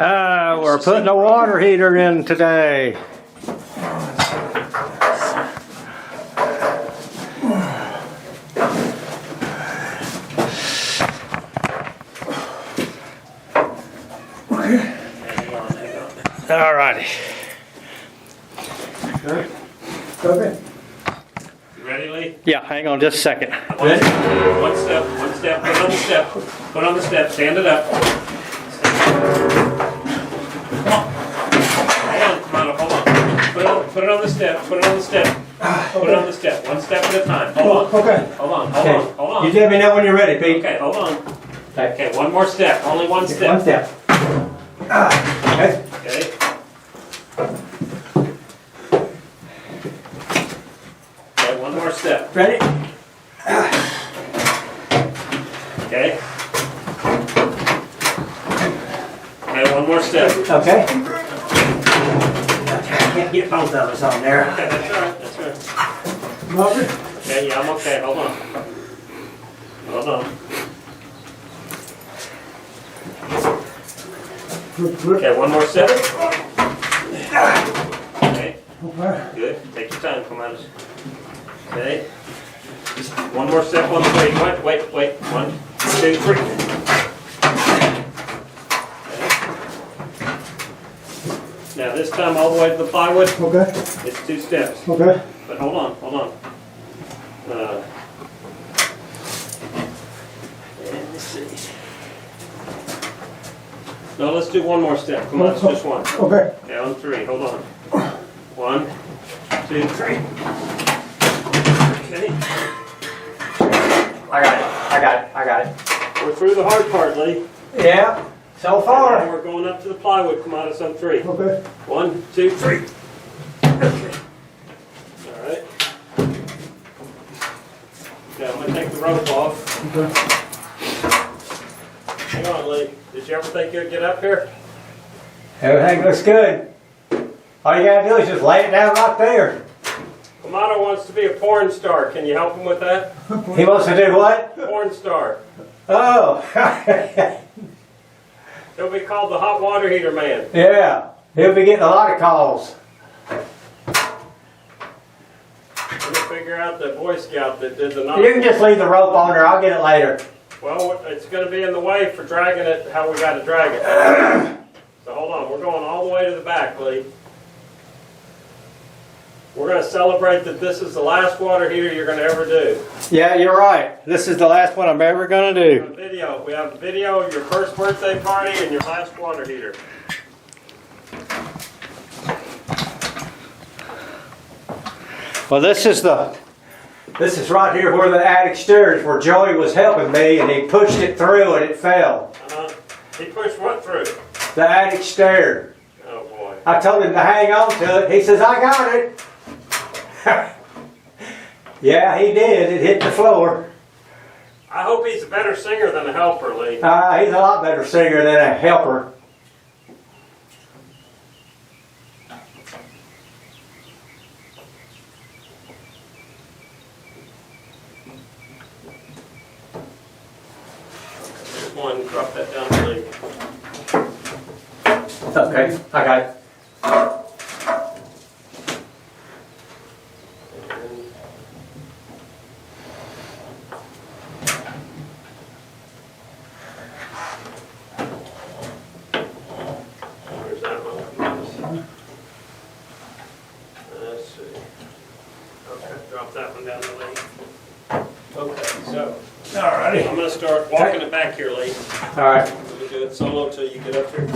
We're putting a water heater in today. All righty. Okay. You ready, Lee? Yeah, hang on just a second. One step, put on the step, put on the step, stand it up. Hold on. Put it on the step, put it on the step. Put it on the step, one step at a time. Hold on. Okay. Hold on. You let me know when you're ready, Pete. Okay, hold on. Okay, one more step, only one step. One step. Okay. Okay. Okay, one more step. Ready? Okay. Okay, one more step. Okay. Can't get both of us on there. Okay, that's alright, that's right. Roger. Okay, yeah, I'm okay, hold on. Hold on. Okay, one more step. Okay, good. Take your time, come on. Okay. Just one more step on the way. Wait. 1, 2, 3. Okay. Now this time all the way to the plywood. Okay. It's 2 steps. Okay. But hold on. And let's see. No, let's do one more step. Come on, it's just one. Okay. Okay, on 3. Hold on. 1, 2, 3. Okay. I got it. We're through the hard part, Lee. Yeah, so And far. we're going up to the plywood. Come on, it's on 3. Okay. 1, 2, 3. Okay. All right. Okay, I'm gonna take the rope off. Okay. Hang on, Lee. Did you ever think you'd get up here? Everything looks good. All you gotta do is just lay it down right there. Kamado wants to be a porn star. Can you help him with that? He wants to do what? Porn star. Oh. He'll be called the hot water heater man. Yeah, he'll be getting a lot of calls. We'll figure out the Boy Scout that did the knock. You can just leave the rope on there, I'll get it later. Well, it's going to be in the way for dragging it how we got to drag it. So hold on, we're going all the way to the back, Lee. We're going to celebrate that this is the last water heater you're going to ever do. Yeah, you're right. This is the last one I'm ever gonna We have do. a video. We have a video of your first birthday party and your last water heater. Well, this is right here where the attic stairs, where Joey was helping me, and he pushed it through and it fell. He pushed what through? The attic stair. Oh boy. I told him to hang on to it. He says, I got it. Yeah, he did. It hit the floor. I hope he's a better singer than a helper, Lee. He's a lot better singer than a helper. There's one. Drop that down, Lee. Okay, I got it. Where's that one? Let's see. Okay, drop that one down, Lee. Okay, so Alrighty. I'm going to start walking it back here, Lee. Alright. Let me do it solo till you get up here.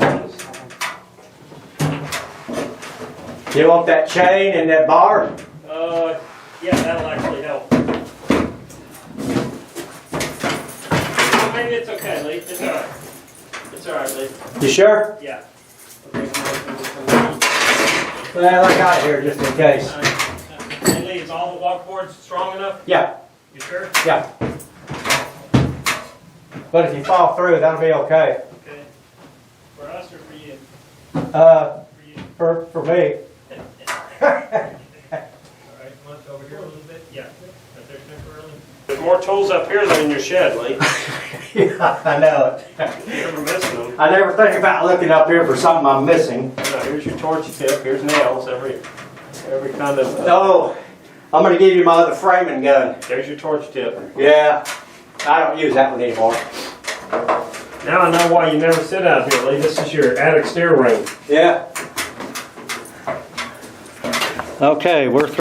You want that chain and that bar? Yeah, that'll actually help. Maybe it's okay, Lee. It's alright. It's alright, Lee. You sure? Yeah. Well, I got it here just in case. Hey, Lee, is all the walkboards strong enough? Yeah, You sure? yeah. But if you fall through, that'll be okay. Okay. For us or for you? For me. Alright, want over here a little bit? Yeah. Right there temporarily. Good more tools up here than in your shed, Lee. Yeah, I know it. You're never missing them. I never think about looking up here for something I'm missing. Now, here's your torch tip. Here's nails. Every kind of. Oh, I'm gonna give you my other framing gun. There's your torch tip. Yeah, I don't use that one anymore. Now I know why you never sit out here, Lee. This is your attic stair room. Yeah. Okay, we're through.